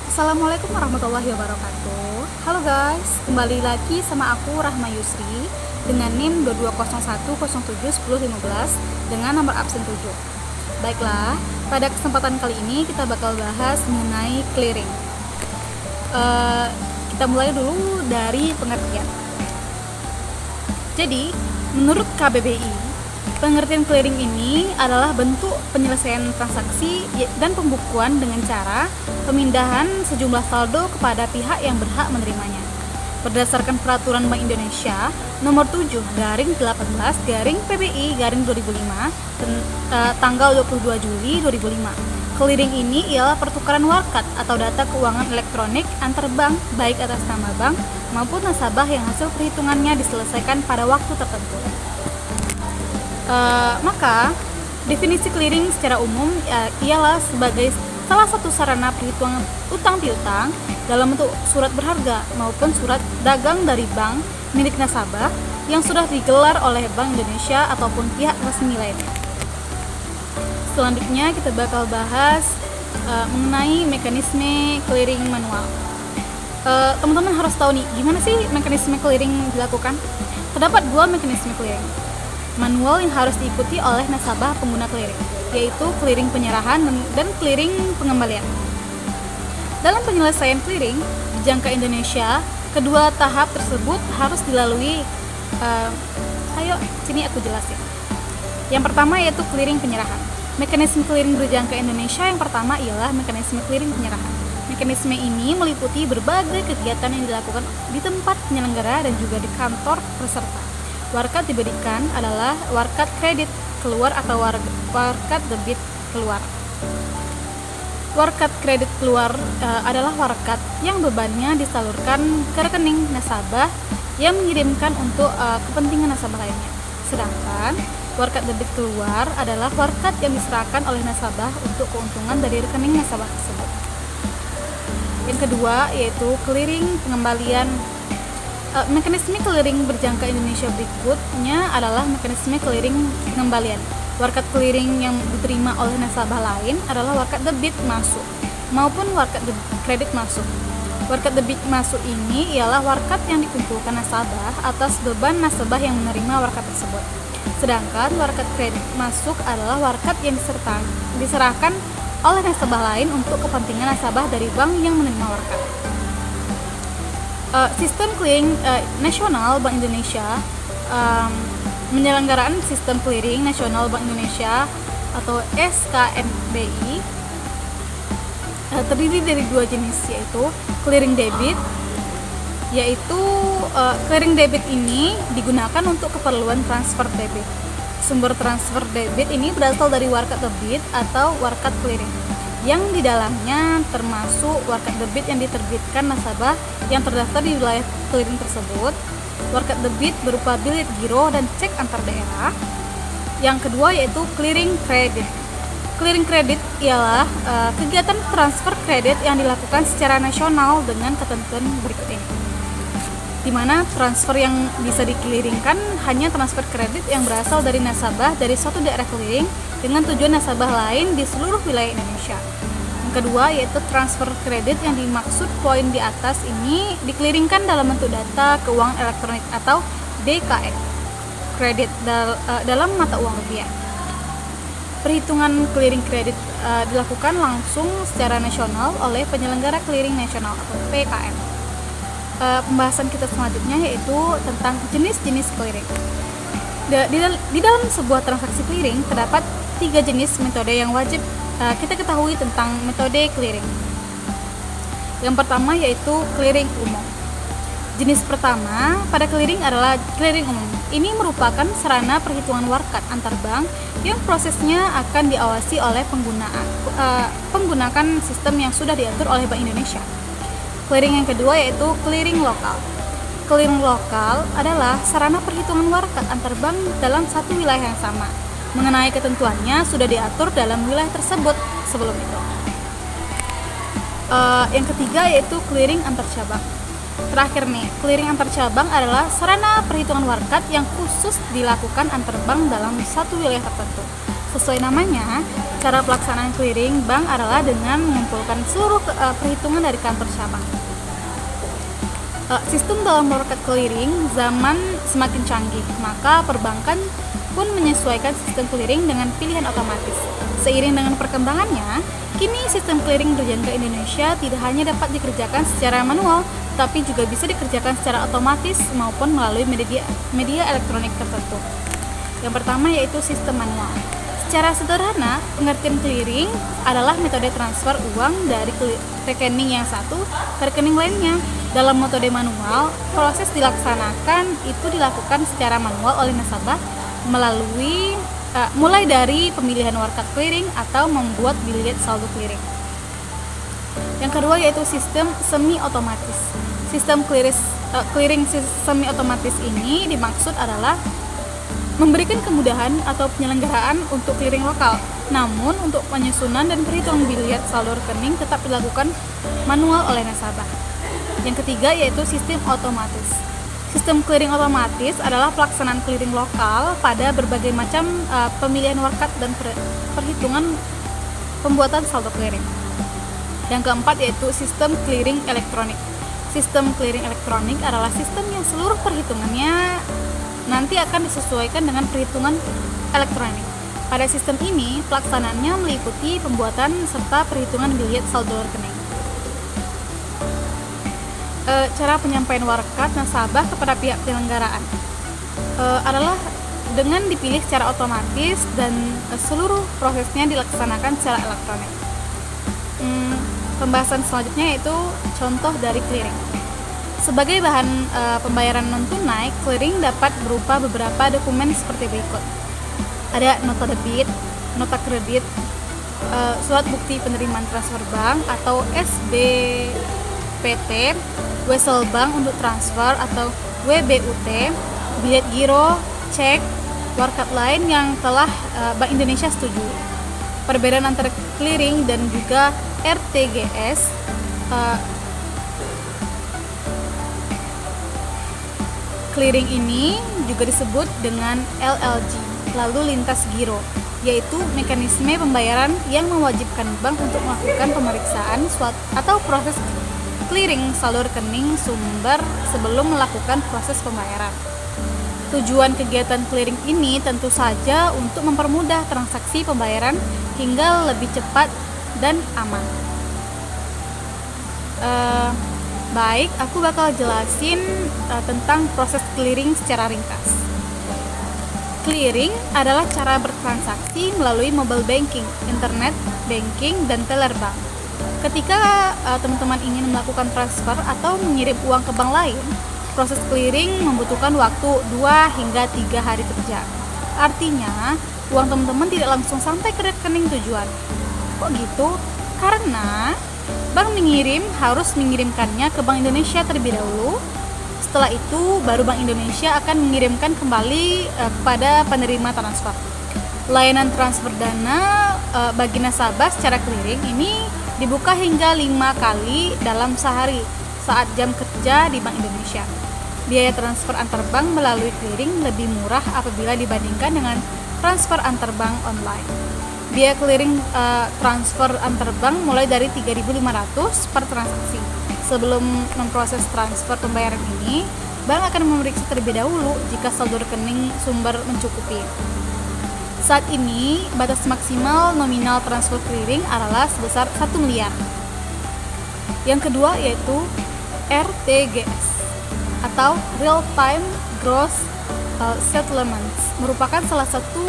Assalamualaikum warahmatullahi wabarakatuh. Halo guys, kembali lagi sama aku Rahma Yusri dengan NIM 2201071015 dengan nomor absen 7. Baiklah, pada kesempatan kali ini kita bakal bahas mengenai clearing. Kita mulai dulu dari pengertian. Jadi, menurut KBBI, pengertian clearing ini adalah bentuk penyelesaian transaksi dan pembukuan dengan cara pemindahan sejumlah saldo kepada pihak yang berhak menerimanya. Berdasarkan Peraturan Bank Indonesia Nomor 7/18/PBI/2005 tanggal 22 Juli 2005. Clearing ini ialah pertukaran warkat atau data keuangan elektronik antar bank baik atas nama bank maupun nasabah yang hasil perhitungannya diselesaikan pada waktu tertentu. Maka definisi clearing secara umum ialah sebagai salah satu sarana perhitungan utang piutang dalam bentuk surat berharga maupun surat dagang dari bank milik nasabah yang sudah digelar oleh Bank Indonesia ataupun pihak resmi lainnya. Selanjutnya kita bakal bahas mengenai mekanisme clearing manual. Teman-teman harus tahu nih, gimana sih mekanisme clearing dilakukan? Terdapat dua mekanisme clearing manual yang harus diikuti oleh nasabah pengguna clearing, yaitu clearing penyerahan dan clearing pengembalian. Dalam penyelesaian clearing di jangka Indonesia, kedua tahap tersebut harus dilalui. Sini aku jelasin. Yang pertama yaitu clearing penyerahan. Mekanisme clearing berjangka Indonesia yang pertama ialah mekanisme clearing penyerahan. Mekanisme ini meliputi berbagai kegiatan yang dilakukan di tempat penyelenggara dan juga di kantor peserta. Warkat diberikan adalah warkat kredit keluar atau warkat debit keluar. Warkat kredit keluar adalah warkat yang bebannya disalurkan ke rekening nasabah yang mengirimkan untuk kepentingan nasabah lainnya. Sedangkan warkat debit keluar adalah warkat yang diserahkan oleh nasabah untuk keuntungan dari rekening nasabah tersebut. Yang kedua yaitu clearing pengembalian. Mekanisme clearing berjangka Indonesia berikutnya adalah mekanisme clearing pengembalian. Warkat clearing yang diterima oleh nasabah lain adalah warkat debit masuk maupun warkat kredit masuk. Warkat debit masuk ini ialah warkat yang dikumpulkan nasabah atas beban nasabah yang menerima warkat tersebut. Sedangkan warkat kredit masuk adalah warkat yang diserahkan oleh nasabah lain untuk kepentingan nasabah dari bank yang menerima warkat. Sistem clearing nasional Bank Indonesia, penyelenggaraan sistem clearing nasional Bank Indonesia atau SKNBI terdiri dari dua jenis, yaitu clearing debit, clearing debit ini digunakan untuk keperluan transfer debit. Sumber transfer debit ini berasal dari warkat debit atau warkat clearing, yang di dalamnya termasuk warkat debit yang diterbitkan nasabah yang terdaftar di wilayah clearing tersebut. Warkat debit berupa bilet giro dan cek antar daerah. Yang kedua yaitu clearing kredit. Clearing kredit ialah kegiatan transfer kredit yang dilakukan secara nasional dengan ketentuan berikut ini, di mana transfer yang bisa dikeliringkan hanya transfer kredit yang berasal dari nasabah dari suatu daerah clearing dengan tujuan nasabah lain di seluruh wilayah Indonesia. Yang kedua yaitu transfer kredit yang dimaksud poin di atas ini dikeliringkan dalam bentuk data keuangan elektronik atau DKE kredit dalam mata uang rupiah. Perhitungan clearing kredit dilakukan langsung secara nasional oleh penyelenggara clearing nasional atau PKN. Pembahasan kita selanjutnya yaitu tentang jenis-jenis clearing. Di dalam sebuah transaksi clearing terdapat 3 jenis metode yang wajib kita ketahui tentang metode clearing. Yang pertama yaitu clearing umum. Jenis pertama pada clearing adalah clearing umum. Ini merupakan sarana perhitungan warkat antar bank yang prosesnya akan diawasi oleh penggunakan sistem yang sudah diatur oleh Bank Indonesia. Clearing yang kedua yaitu clearing lokal. Clearing lokal adalah sarana perhitungan warkat antar bank dalam satu wilayah yang sama. Mengenai ketentuannya sudah diatur dalam wilayah tersebut sebelum itu. Yang ketiga yaitu clearing antar cabang. Terakhir nih, clearing antar cabang adalah sarana perhitungan warkat yang khusus dilakukan antar bank dalam satu wilayah tertentu. Sesuai namanya, cara pelaksanaan clearing bank adalah dengan mengumpulkan seluruh perhitungan dari kantor cabang. Sistem dalam market clearing zaman semakin canggih, maka perbankan pun menyesuaikan sistem clearing dengan pilihan otomatis. Seiring dengan perkembangannya, kini sistem clearing berjangka Indonesia tidak hanya dapat dikerjakan secara manual, tapi juga bisa dikerjakan secara otomatis maupun melalui media elektronik tertentu. Yang pertama yaitu sistem manual. Secara sederhana, pengertian clearing adalah metode transfer uang dari rekening yang satu ke rekening lainnya. Dalam metode manual, proses dilaksanakan itu dilakukan secara manual oleh nasabah melalui mulai dari pemilihan warkat clearing atau membuat biliet saldo clearing. Yang kedua yaitu sistem semi otomatis. Sistem clearing semi otomatis ini dimaksud adalah memberikan kemudahan atau penyelenggaraan untuk clearing lokal. Namun untuk penyusunan dan perhitungan biliet saldo rekening tetap dilakukan manual oleh nasabah. Yang ketiga yaitu sistem otomatis. Sistem clearing otomatis adalah pelaksanaan clearing lokal pada berbagai macam pemilihan warkat dan perhitungan pembuatan saldo clearing. Yang keempat yaitu sistem clearing elektronik. Sistem clearing elektronik adalah sistem yang seluruh perhitungannya nanti akan disesuaikan dengan perhitungan elektronik. Pada sistem ini, pelaksanaannya meliputi pembuatan serta perhitungan biliet saldo rekening. Cara penyampaian warkat nasabah kepada pihak penyelenggaraan adalah dengan dipilih secara otomatis dan seluruh prosesnya dilaksanakan secara elektronik. Pembahasan selanjutnya yaitu contoh dari clearing. Sebagai bahan pembayaran non-tunai, clearing dapat berupa beberapa dokumen seperti berikut. Ada nota debit, nota kredit, surat bukti penerimaan transfer bank atau SBPT, wesel bank untuk transfer atau WBUT, bilet giro, cek, warkat lain yang telah Bank Indonesia setuju. Perbedaan antara clearing dan juga RTGS clearing ini juga disebut dengan LLG, lalu lintas giro, yaitu mekanisme pembayaran yang mewajibkan bank untuk melakukan pemeriksaan atau proses clearing saldo rekening sumber sebelum melakukan proses pembayaran. Tujuan kegiatan clearing ini tentu saja untuk mempermudah transaksi pembayaran hingga lebih cepat dan aman. Baik, aku bakal jelasin tentang proses clearing secara ringkas. Clearing adalah cara bertransaksi melalui mobile banking, internet banking, dan teller bank. Ketika teman-teman ingin melakukan transfer atau mengirim uang ke bank lain, proses clearing membutuhkan waktu 2 hingga 3 hari kerja. Artinya, uang teman-teman tidak langsung sampai ke rekening tujuan. Kok gitu? Karena bank harus mengirimkannya ke Bank Indonesia terlebih dahulu. Setelah itu, baru Bank Indonesia akan mengirimkan kembali kepada penerima transfer. Layanan transfer dana bagi nasabah secara clearing ini dibuka hingga 5 kali dalam sehari saat jam kerja di Bank Indonesia. Biaya transfer antar bank melalui clearing lebih murah apabila dibandingkan dengan transfer antar bank online. Biaya clearing transfer antar bank mulai dari 3.500 per transaksi. Sebelum memproses transfer pembayaran ini, bank akan memeriksa terlebih dahulu jika saldo rekening sumber mencukupi. Saat ini, batas maksimal nominal transfer clearing adalah sebesar 1 miliar. Yang kedua yaitu RTGS atau Real Time Gross Settlements, merupakan salah satu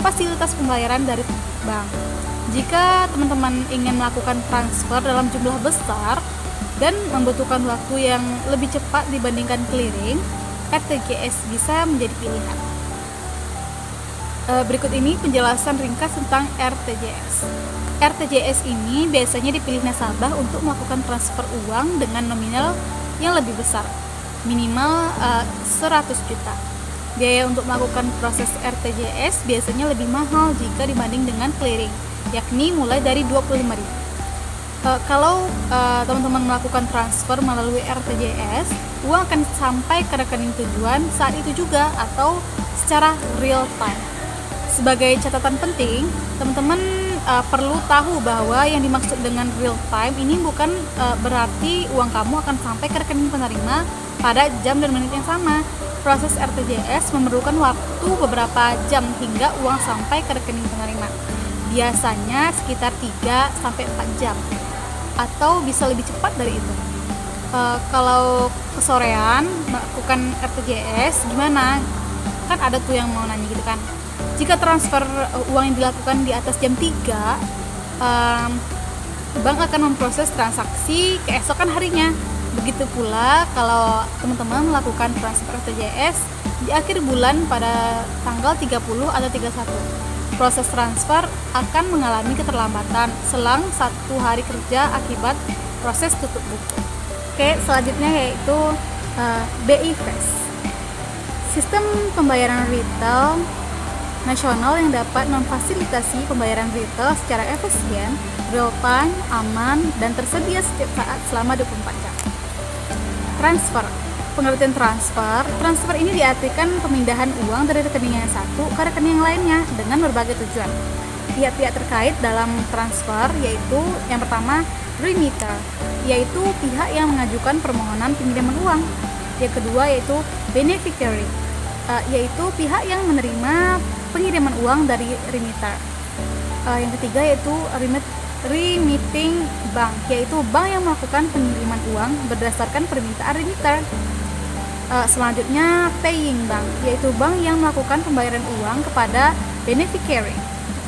fasilitas pembayaran dari bank. Jika teman-teman ingin melakukan transfer dalam jumlah besar dan membutuhkan waktu yang lebih cepat dibandingkan clearing, RTGS bisa menjadi pilihan. Berikut ini penjelasan ringkas tentang RTGS. RTGS ini biasanya dipilih nasabah untuk melakukan transfer uang dengan nominal yang lebih besar, minimal 100 juta. Biaya untuk melakukan proses RTGS biasanya lebih mahal jika dibanding dengan clearing, yakni mulai dari 25.000. Kalau teman-teman melakukan transfer melalui RTGS, uang akan sampai ke rekening tujuan saat itu juga atau secara real time. Sebagai catatan penting, teman-teman perlu tahu bahwa yang dimaksud dengan real time ini bukan berarti uang kamu akan sampai ke rekening penerima pada jam dan menit yang sama. Proses RTGS memerlukan waktu beberapa jam hingga uang sampai ke rekening penerima. Biasanya sekitar 3-4 jam atau bisa lebih cepat dari itu. Kalau kesorean melakukan RTGS gimana? Kan ada tuh yang mau nanya gitu kan. Jika transfer uang yang dilakukan di atas jam 3, bank akan memproses transaksi keesokan harinya. Begitu pula kalau teman-teman melakukan transfer RTGS di akhir bulan pada tanggal 30 atau 31. Proses transfer akan mengalami keterlambatan selang 1 hari kerja akibat proses tutup buku. Oke, selanjutnya yaitu BI Fast. Sistem pembayaran retail nasional yang dapat memfasilitasi pembayaran retail secara efisien, real time, aman, dan tersedia setiap saat selama 24 jam. Transfer. Pengertian transfer ini diartikan pemindahan uang dari rekening yang satu ke rekening yang lainnya dengan berbagai tujuan. Pihak-pihak terkait dalam transfer yaitu yang pertama remitter, yaitu pihak yang mengajukan permohonan pengiriman uang. Yang kedua yaitu beneficiary, yaitu pihak yang menerima pengiriman uang dari remitter. Yang ketiga yaitu remitting bank, yaitu bank yang melakukan pengiriman uang berdasarkan permintaan remitter. Selanjutnya paying bank, yaitu bank yang melakukan pembayaran uang kepada beneficiary.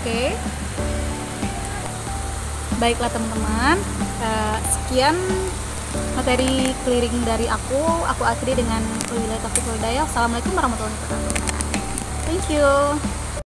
Oke. Baiklah teman-teman, sekian materi clearing dari aku akhiri dengan wabillahi taufiq wal hidayah. Assalamualaikum warahmatullahi wabarakatuh. Thank you.